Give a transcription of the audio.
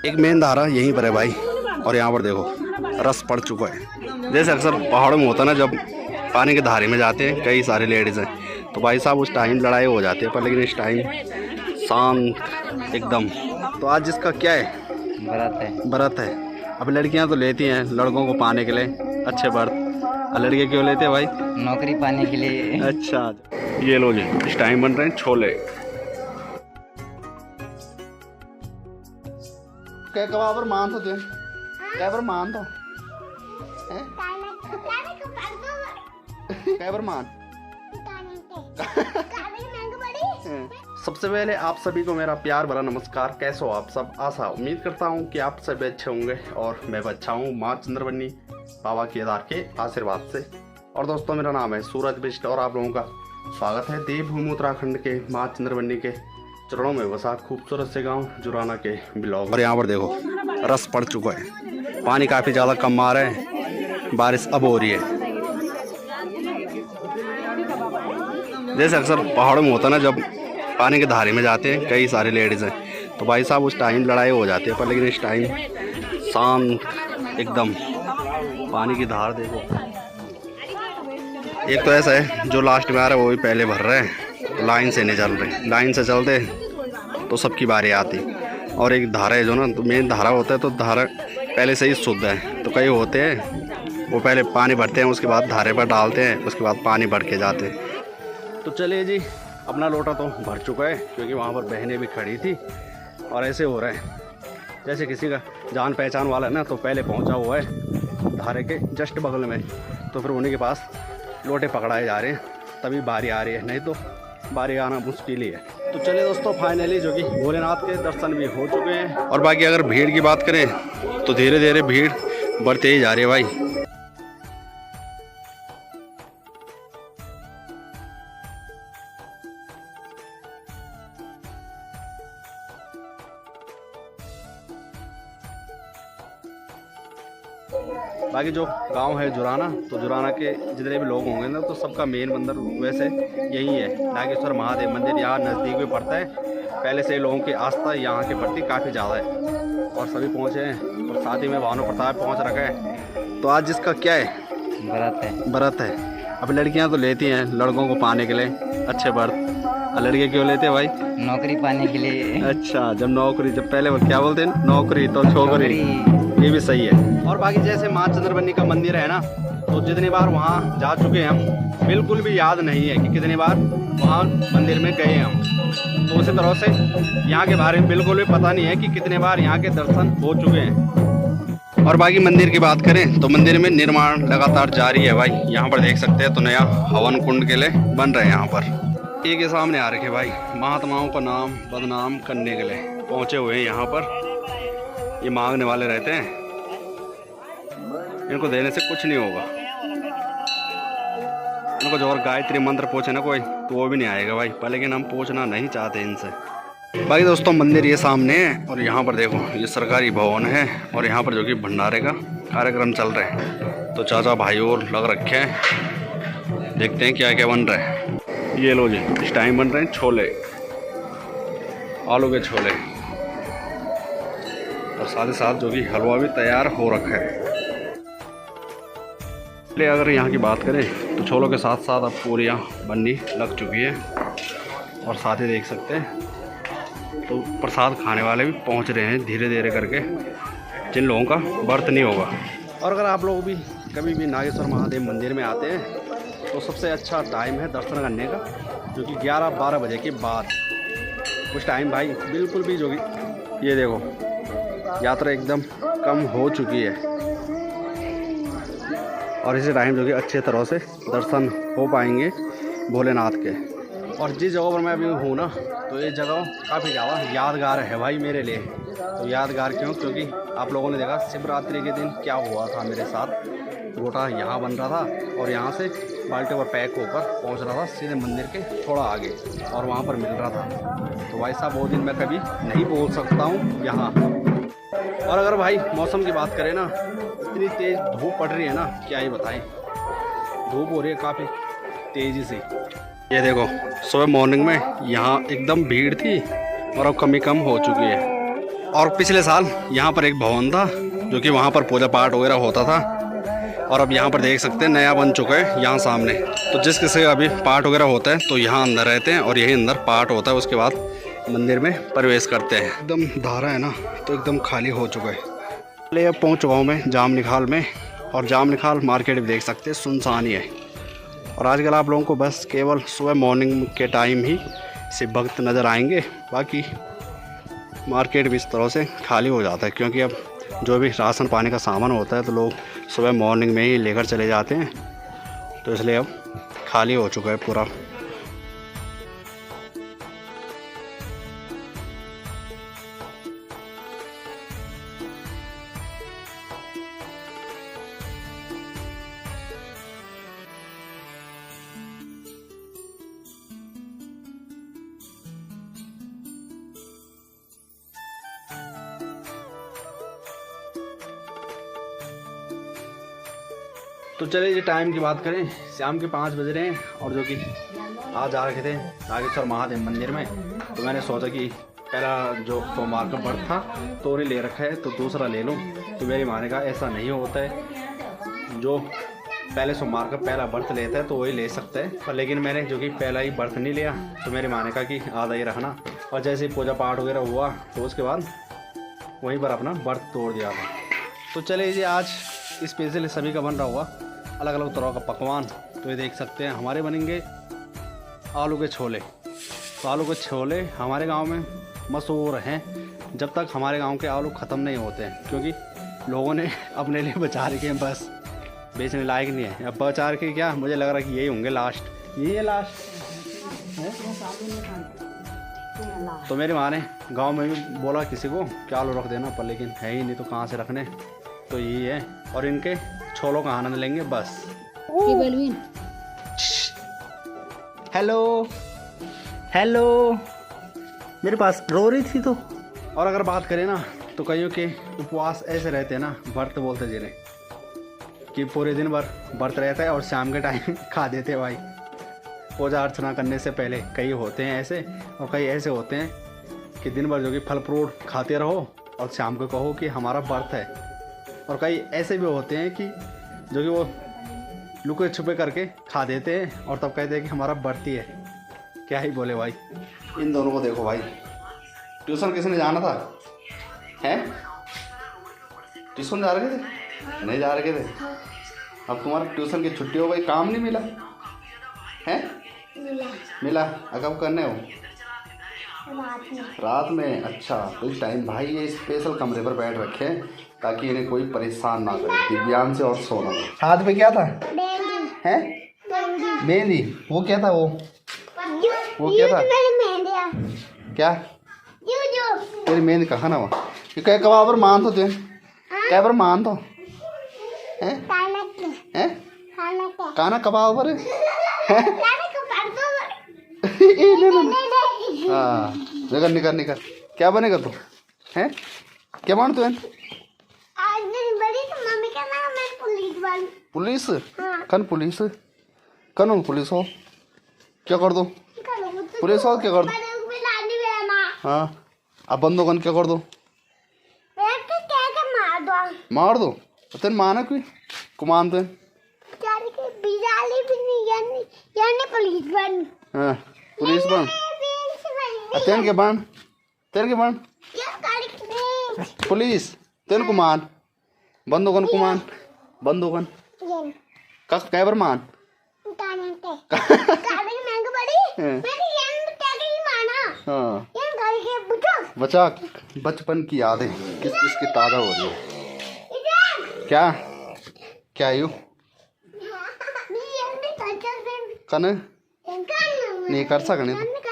एक मेन धारा यहीं पर है भाई, और यहाँ पर देखो रस पड़ चुका है। जैसे अक्सर पहाड़ों में होता है ना, जब पानी के धारे में जाते हैं कई सारे लेडीज़ हैं, तो भाई साहब उस टाइम लड़ाई हो जाती है, पर लेकिन इस टाइम शांत एकदम। तो आज जिसका क्या है, व्रत है। अब लड़कियां तो लेती हैं लड़कों को पाने के लिए अच्छे व्रत, और लड़के क्यों लेते हैं भाई? नौकरी पाने के लिए। अच्छा, ये लो जी, इस टाइम बन रहे हैं छोले। क्या कबाबर मान तो दे, कैबर मान तो कैबर मान। सबसे पहले आप सभी को मेरा प्यार भरा नमस्कार। कैसे हो आप सब? आशा उम्मीद करता हूँ कि आप सभी अच्छे होंगे और मैं भी अच्छा हूँ माँ चंद्रवनी बाबा केदार के आशीर्वाद से। और दोस्तों, मेरा नाम है सूरज बिष्ट और आप लोगों का स्वागत है देवभूमि उत्तराखंड के माँ चंद्रवनी के चरणों में बसा खूबसूरत से गांव जुराना के ब्लॉग। और यहाँ पर देखो रस पड़ चुका है, पानी काफ़ी ज़्यादा कम आ रहा है, बारिश अब हो रही है। जैसे अक्सर पहाड़ों में होता है ना, जब पानी के धारे में जाते हैं कई सारे लेडीज़ हैं, तो भाई साहब उस टाइम लड़ाई हो जाती है, पर लेकिन इस टाइम शांत एकदम। पानी की धार देखो, एक तो ऐसा है जो लास्ट में आ रहा है वो भी पहले भर रहे हैं, लाइन से नहीं चल रहे। लाइन से चलते तो सबकी बारी आती। और एक धारा है जो ना, तो मेन धारा होता है, तो धारा पहले से ही शुद्ध है। तो कई होते हैं वो पहले पानी भरते हैं, उसके बाद धारे पर डालते हैं, उसके बाद पानी भर के जाते हैं। तो चलिए जी, अपना लोटा तो भर चुका है, क्योंकि वहाँ पर बहनें भी खड़ी थी। और ऐसे हो रहा है जैसे किसी का जान पहचान वाला है ना, तो पहले पहुँचा हुआ है धारे के जस्ट बगल में, तो फिर उन्हीं के पास लोटे पकड़ाए जा रहे हैं, तभी बारी आ रही है, नहीं तो बारी आना मुश्किल ही है। तो चलिए दोस्तों, फाइनली जो कि भोलेनाथ के दर्शन भी हो चुके हैं। और बाकी अगर भीड़ की बात करें तो धीरे धीरे भीड़ बढ़ते ही जा रही है भाई। बाकी जो गांव है जुराना, तो जुराना के जितने भी लोग होंगे ना, तो सबका मेन मंदिर वैसे यही है, नागेश्वर महादेव मंदिर। यहाँ नज़दीक में पड़ता है, पहले से लोगों की आस्था यहाँ के प्रति काफ़ी ज़्यादा है, और सभी पहुँचे हैं। और साथ ही में भानु प्रताप पहुँच रखा है। तो आज जिसका क्या है, व्रत है। अब लड़कियाँ तो लेती हैं लड़कों को पाने के लिए अच्छे व्रत, और लड़के क्यों लेते हैं भाई? नौकरी पाने के लिए। अच्छा, जब नौकरी, जब पहले वो क्या बोलते हैं, नौकरी तो छोकरी, ये भी सही है। और बाकी जैसे माँ चंद्रवनी का मंदिर है ना, तो जितनी बार वहाँ जा चुके हैं हम, बिल्कुल भी याद नहीं है कि कितनी बार वहाँ मंदिर में गए हम। तो उसी तरह से यहाँ के बारे में बिल्कुल भी पता नहीं है कि कितने बार यहाँ के दर्शन हो चुके हैं। और बाकी मंदिर की बात करें तो मंदिर में निर्माण लगातार जारी है भाई। यहाँ पर देख सकते हैं, तो नया हवन कुंड के लिए बन रहे हैं यहाँ पर। एक के सामने आ रखे भाई, महात्माओं का नाम बदनाम करने के लिए पहुँचे हुए हैं यहाँ पर। ये मांगने वाले रहते हैं, इनको देने से कुछ नहीं होगा। इनको जो और गायत्री मंत्र पूछे ना कोई, तो वो भी नहीं आएगा भाई, पर लेकिन हम पूछना नहीं चाहते इनसे। बाकी दोस्तों, मंदिर ये सामने है, और यहाँ पर देखो ये सरकारी भवन है, और यहाँ पर जो कि भंडारे का कार्यक्रम चल रहे हैं। तो चाचा भाई और लग रखे हैं, देखते हैं क्या क्या बन रहा है। ये लो जी, इस टाइम बन रहे हैं छोले, आलू के छोले, और साथ ही साथ जो कि हलवा भी तैयार हो रखा है। इसलिए अगर यहाँ की बात करें तो छोलों के साथ साथ अब पूरियाँ बननी लग चुकी है, और साथ ही देख सकते हैं तो प्रसाद खाने वाले भी पहुँच रहे हैं धीरे धीरे करके, जिन लोगों का व्रत नहीं होगा। और अगर आप लोग भी कभी भी नागेश्वर महादेव मंदिर में आते हैं, तो सबसे अच्छा टाइम है दर्शन करने का, जो कि 11-12 बजे के बाद। उस टाइम भाई बिल्कुल भी जो कि ये देखो यात्रा एकदम कम हो चुकी है, और इसी टाइम जो कि अच्छे तरह से दर्शन हो पाएंगे भोलेनाथ के। और जिस जगह पर मैं अभी हूँ ना, तो ये जगह काफ़ी ज़्यादा यादगार है भाई मेरे लिए। तो यादगार क्यों? क्योंकि आप लोगों ने देखा शिवरात्रि के दिन क्या हुआ था मेरे साथ। गोटा यहाँ बन रहा था, और यहाँ से बाल्टी पर पैक होकर पहुँच रहा था सीधे मंदिर के थोड़ा आगे, और वहाँ पर मिल रहा था। तो भाई साहब वो दिन मैं कभी नहीं भूल सकता हूँ यहाँ। और अगर भाई मौसम की बात करें ना, इतनी तेज़ धूप पड़ रही है ना, क्या ही बताएं। धूप हो रही है काफ़ी तेज़ी से। ये देखो सुबह मॉर्निंग में यहाँ एकदम भीड़ थी, और अब कम हो चुकी है। और पिछले साल यहाँ पर एक भवन था जो कि वहाँ पर पूजा पाठ वगैरह होता था, और अब यहाँ पर देख सकते हैं नया बन चुका है यहाँ सामने। तो जिस किसी का अभी पाठ वगैरह होता है तो यहाँ अंदर रहते हैं और यही अंदर पाठ होता है, उसके बाद मंदिर में प्रवेश करते हैं। एकदम धारा है ना, तो एकदम खाली हो चुका है। चलिए अब पहुँच चुका हूँ मैं जामनिखाल में, और जामनिखाल मार्केट भी देख सकते हैं सुनसान ही है। और आजकल आप लोगों को बस केवल सुबह मॉर्निंग के टाइम ही से भक्त नज़र आएंगे, बाकी मार्केट भी इस तरह से खाली हो जाता है, क्योंकि अब जो भी राशन पानी का सामान होता है तो लोग सुबह मॉर्निंग में ही लेकर चले जाते हैं, तो इसलिए अब खाली हो चुका है पूरा। तो चलिए जी टाइम की बात करें, शाम के 5 बज रहे हैं, और जो कि आज आ रखे थे नागेश्वर महादेव मंदिर में, तो मैंने सोचा कि पहला जो सोमवार का व्रत था तो नहीं ले रखा है तो दूसरा ले लूँ। तो मेरी माँ ने कहा ऐसा नहीं होता है, जो पहले सोमवार का पहला व्रत लेता है तो वही ले सकता है, पर लेकिन मैंने जो कि पहला ही व्रत नहीं लिया, तो मेरी माँ ने कहा कि आधा ही रखना, और जैसे ही पूजा पाठ वगैरह हुआ तो उसके बाद वहीं पर अपना व्रत तोड़ दिया था। तो चलिए जी आज स्पेशल सभी का बन रहा हुआ अलग अलग तरह का पकवान, तो ये देख सकते हैं हमारे बनेंगे आलू के छोले। तो आलू के छोले हमारे गांव में मशहूर हैं, जब तक हमारे गांव के आलू ख़त्म नहीं होते हैं, क्योंकि लोगों ने अपने लिए बचा रखे हैं, बस बेचने लायक नहीं है। अब बचा के क्या, मुझे लग रहा है कि यही होंगे लास्ट, यही है लास्ट है। तो मेरी माँ ने गाँव में भी बोला किसी को कि आलू रख देना, पर लेकिन है ही नहीं तो कहाँ से रखने, तो यही है। और इनके छोलों का आनंद लेंगे बस। हेलो हेलो, मेरे पास रो रही थी तो। और अगर बात करें ना तो कईयों के उपवास ऐसे रहते हैं ना, व्रत बोलते जिन्हें, कि पूरे दिन भर व्रत रहता है और शाम के टाइम खा देते हैं भाई। पूजा अर्चना करने से पहले कई होते हैं ऐसे, और कई ऐसे होते हैं कि दिन भर जो कि फल फ्रूट खाते रहो और शाम को कहो कि हमारा व्रत है। और कई ऐसे भी होते हैं कि जो कि वो लुके छुपे करके खा देते हैं और तब कहते हैं कि हमारा व्रत ही है। क्या ही बोले भाई, इन दोनों को देखो भाई। ट्यूशन किसने जाना था? हैं? ट्यूशन जा रहे थे? नहीं जा रहे थे। अब तुम्हारा ट्यूशन की छुट्टी हो गई, काम नहीं मिला है? मिला। कब करने हो? रात में। अच्छा, तो इस टाइम भाई ये स्पेशल कमरे पर बैठ रखे हैं ताकि इन्हें कोई परेशान ना करे, दिव्यांग से और सोना। हाथ पे क्या था? हैं? मेहंदी। वो क्या था? वो क्या था? क्या? तेरी मेहंदी कहाँ ना हुआ? क्या कब पर मान तो तुझे? क्या पर मान तो? हैं? काना कबाब पर? हाँ, निकल। क्या बनेगा तू? हैं? क्या मान तू है? पुलिस? कन पुलिस? कन हो पुलिस हो? क्या कर दो? पुलिस हो क्या कर दो? हाँ, अब बंदो कन क्या कर दो? मार दो। तेन माना कोई कुमान तो हाँ, पुलिस बन। तेन के बन पुलिस, तेन कुमान बंदोगन कुमान बंदोगन कक कैबर मान हाँ। बचा बचपन की यादें किस किस की ताज़ा हो रही है। क्या यू कन नहीं कर सकने तो